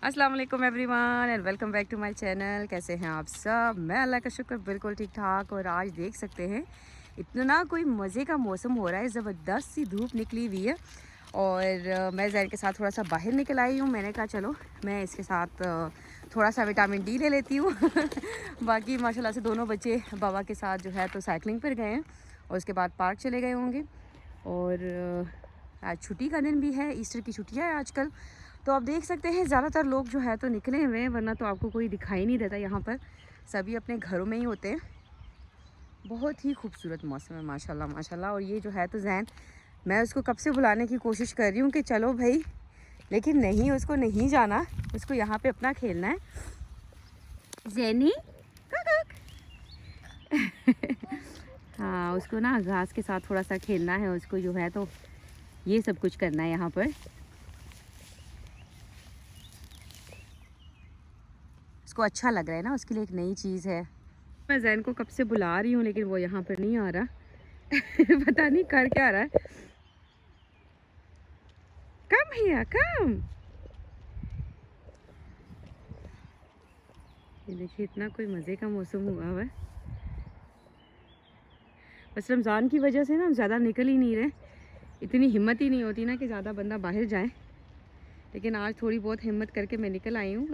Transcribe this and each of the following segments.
अस्सलाम वालेकुम everyone and welcome back to my channel. कैसे हैं आप सब? मैं अल्लाह का शुक्र बिल्कुल ठीक ठाक। और आज देख सकते हैं इतना कोई मज़े का मौसम हो रहा है, ज़बरदस्त सी धूप निकली हुई है। और मैं जैन के साथ थोड़ा सा बाहर निकल आई हूँ। मैंने कहा चलो मैं इसके साथ थोड़ा सा विटामिन डी ले लेती हूँ। बाकी माशाल्लाह से दोनों बच्चे बाबा के साथ जो है तो साइकिलिंग पर गए हैं और उसके बाद पार्क चले गए होंगे। और आज छुट्टी का दिन भी है, ईस्टर की छुट्टियाँ है आजकल। तो आप देख सकते हैं ज़्यादातर लोग जो है तो निकले हुए हैं, वरना तो आपको कोई दिखाई नहीं देता यहाँ पर। सभी अपने घरों में ही होते हैं। बहुत ही खूबसूरत मौसम है माशाल्लाह माशाल्लाह। और ये जो है तो जैन, मैं उसको कब से बुलाने की कोशिश कर रही हूँ कि चलो भाई, लेकिन नहीं, उसको नहीं जाना, उसको यहाँ पे अपना खेलना है। जैनी हाँ, उसको ना घास के साथ थोड़ा सा खेलना है, उसको जो है तो ये सब कुछ करना है यहाँ पर। उसको अच्छा लग रहा है ना, उसके लिए एक नई चीज़ है। मैं जैन को कब से बुला रही हूँ लेकिन वो यहाँ पर नहीं आ रहा। पता नहीं कर क्या रहा है। कम हिया कम। ये देखिए इतना कोई मज़े का मौसम हुआ हुआ है। बस रमज़ान की वजह से ना हम ज़्यादा निकल ही नहीं रहे। इतनी हिम्मत ही नहीं होती ना कि ज़्यादा बंदा बाहर जाए, लेकिन आज थोड़ी बहुत हिम्मत करके मैं निकल आई हूँ।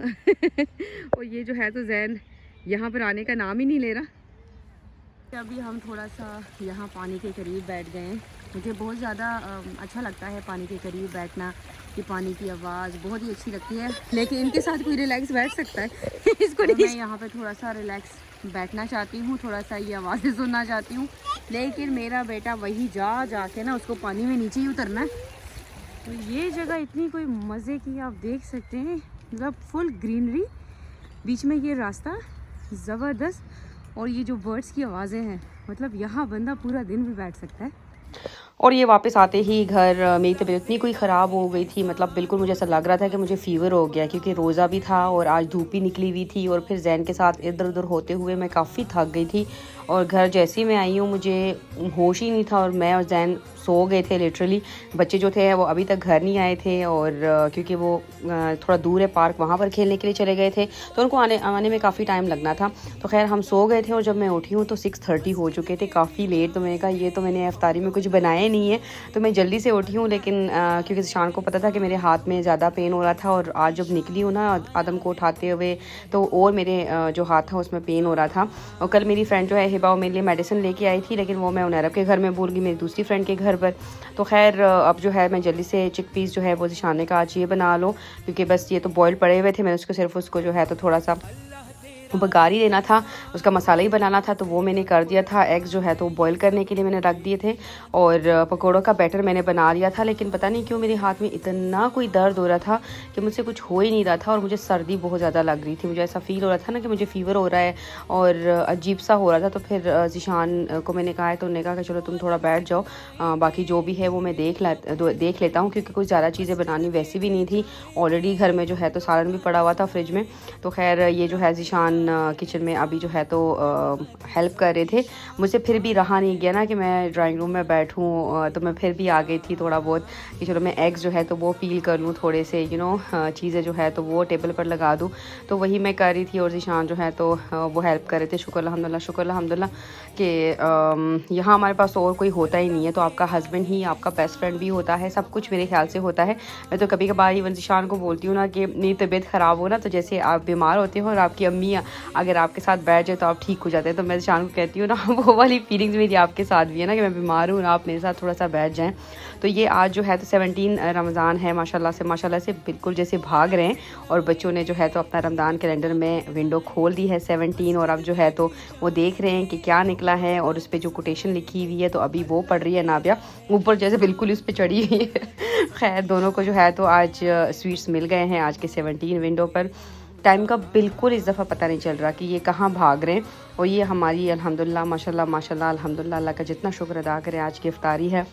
और ये जो है तो जैन यहाँ पर आने का नाम ही नहीं ले रहा। अभी हम थोड़ा सा यहाँ पानी के करीब बैठ गए हैं। मुझे बहुत ज़्यादा अच्छा लगता है पानी के करीब बैठना, कि पानी की आवाज़ बहुत ही अच्छी लगती है। लेकिन इनके साथ कोई रिलैक्स बैठ सकता है। इसको नहीं। मैं यहाँ पे थोड़ा सा रिलैक्स बैठना चाहती हूँ, थोड़ा सा ये आवाज़ें सुनना चाहती हूँ, लेकिन मेरा बेटा वही जा के ना उसको पानी में नीचे ही उतरना है। तो ये जगह इतनी कोई मज़े की, आप देख सकते हैं, मतलब फुल ग्रीनरी, बीच में ये रास्ता ज़बरदस्त। और ये जो बर्ड्स की आवाज़ें हैं, मतलब यहाँ बंदा पूरा दिन भी बैठ सकता है। और ये वापस आते ही घर मेरी तबीयत इतनी कोई ख़राब हो गई थी, मतलब बिल्कुल मुझे ऐसा लग रहा था कि मुझे फ़ीवर हो गया, क्योंकि रोज़ा भी था और आज धूप भी निकली हुई थी। और फिर जैन के साथ इधर उधर होते हुए मैं काफ़ी थक गई थी। और घर जैसे ही मैं आई हूँ मुझे होश ही नहीं था, और मैं और जैन सो गए थे लिटरली। बच्चे जो थे वो अभी तक घर नहीं आए थे, और क्योंकि वो थोड़ा दूर है पार्क, वहाँ पर खेलने के लिए चले गए थे, तो उनको आने में काफ़ी टाइम लगना था। तो खैर हम सो गए थे, और जब मैं उठी हूँ तो 6:30 हो चुके थे, काफ़ी लेट। तो मैंने कहा ये तो मैंने इफ्तारी में कुछ बनाया नहीं है, तो मैं जल्दी से उठी हूँ। लेकिन क्योंकि शान को पता था कि मेरे हाथ में ज़्यादा पेन हो रहा था, और आज जब निकली हूँ ना आदम को उठाते हुए, तो और मेरे जो हाथ था उसमें पेन हो रहा था। और कल मेरी फ्रेंड जो है हिबा, वो मेरे लिए मेडिसिन लेके आई थी, लेकिन वो मैं उनैरब के घर में भूल गई, मेरी दूसरी फ्रेंड के घर पर। तो खैर अब जो है मैं जल्दी से चिकपीस जो है वो शान ने कहा आज ये बना लो, क्योंकि बस ये तो बॉयल पड़े हुए थे, मैंने उसको सिर्फ उसको जो है तो थोड़ा सा बघारी देना था, उसका मसाला ही बनाना था, तो वो मैंने कर दिया था। एग्स जो है तो बॉईल करने के लिए मैंने रख दिए थे, और पकौड़ों का बैटर मैंने बना लिया था। लेकिन पता नहीं क्यों मेरे हाथ में इतना कोई दर्द हो रहा था कि मुझसे कुछ हो ही नहीं रहा था, और मुझे सर्दी बहुत ज़्यादा लग रही थी। मुझे ऐसा फील हो रहा था ना कि मुझे फ़ीवर हो रहा है, और अजीब सा हो रहा था। तो फिर ज़िशान को मैंने कहा है, तो उन्होंने कहा कि चलो तुम थोड़ा बैठ जाओ, बाकी जो भी है वो मैं देख लेता हूँ, क्योंकि कुछ ज़्यादा चीज़ें बनानी वैसी भी नहीं थी। ऑलरेडी घर में जो है तो सालन भी पड़ा हुआ था फ्रिज में। तो खैर ये जो है ज़िशान किचन में अभी जो है तो हेल्प कर रहे थे। मुझसे फिर भी रहा नहीं गया ना कि मैं ड्राइंग रूम में बैठूं, तो मैं फिर भी आ गई थी थोड़ा बहुत, कि चलो मैं एग्स जो है तो वो पील कर लूँ, थोड़े से चीज़ें जो है तो वो टेबल पर लगा दूँ। तो वही मैं कर रही थी, और ज़िशान जो है तो वो हेल्प कर रहे थे। शुक्र अल्हम्दुलिल्लाह कि यहाँ हमारे पास और कोई होता ही नहीं है, तो आपका हस्बैंड ही आपका बेस्ट फ्रेंड भी होता है, सब कुछ मेरे ख्याल से होता है। मैं तो कभी कभार इवन ज़िशान को बोलती हूँ ना कि मेरी तबीयत ख़राब हो ना, तो जैसे आप बीमार होते हो और आपकी अम्मी अगर आपके साथ बैठ जाए तो आप ठीक हो जाते हैं, तो मैं शान को कहती हूँ ना वो वाली फीलिंग्स मेरी आपके साथ भी है ना, कि मैं बीमार हूँ और आप मेरे साथ थोड़ा सा बैठ जाएं। तो ये आज जो है तो 17 रमज़ान है, माशाल्लाह से बिल्कुल जैसे भाग रहे हैं। और बच्चों ने जो है तो अपना रमज़ान कैलेंडर में विंडो खोल दी है 17, और अब जो है तो वो देख रहे हैं कि क्या निकला है, और उस पर जो कोटेशन लिखी हुई है तो अभी वो पढ़ रही है नाबिया, ऊपर जैसे बिल्कुल उस पर चढ़ी हुई है। खैर दोनों को जो है तो आज स्वीट्स मिल गए हैं आज के 17 विंडो पर। टाइम का बिल्कुल इस दफ़ा पता नहीं चल रहा कि ये कहाँ भाग रहे हैं। और ये हमारी अल्हम्दुलिल्लाह माशाल्लाह अल्हम्दुलिल्लाह, अल्लाह का जितना शुक्र अदा करें, आज की इफ्तारी है।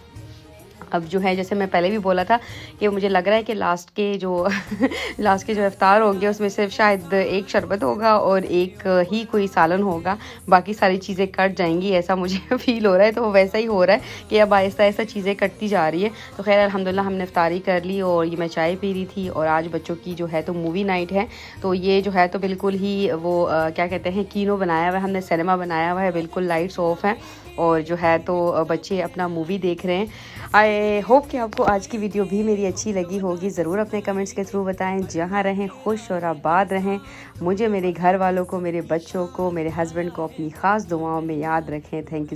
अब जो है जैसे मैं पहले भी बोला था कि मुझे लग रहा है कि लास्ट के जो इफ्तार होंगे उसमें सिर्फ शायद एक शरबत होगा और एक ही कोई सालन होगा, बाकी सारी चीज़ें कट जाएंगी, ऐसा मुझे फ़ील हो रहा है। तो वैसा ही हो रहा है कि अब आहिस्ता आहिस्ता चीज़ें कटती जा रही है। तो खैर अल्हम्दुलिल्लाह हमने इफ्तारी कर ली और ये मैं चाय पी रही थी। और आज बच्चों की जो है तो मूवी नाइट है, तो ये जो है तो बिल्कुल ही वो क्या कहते हैं, कीनो बनाया हुआ है हमने, सिनेमा बनाया हुआ है, बिल्कुल लाइट्स ऑफ हैं और जो है तो बच्चे अपना मूवी देख रहे हैं। आई होप कि आपको आज की वीडियो भी मेरी अच्छी लगी होगी। ज़रूर अपने कमेंट्स के थ्रू बताएं। जहां रहें खुश और आबाद रहें। मुझे, मेरे घर वालों को, मेरे बच्चों को, मेरे हस्बैंड को अपनी ख़ास दुआओं में याद रखें। Thank you.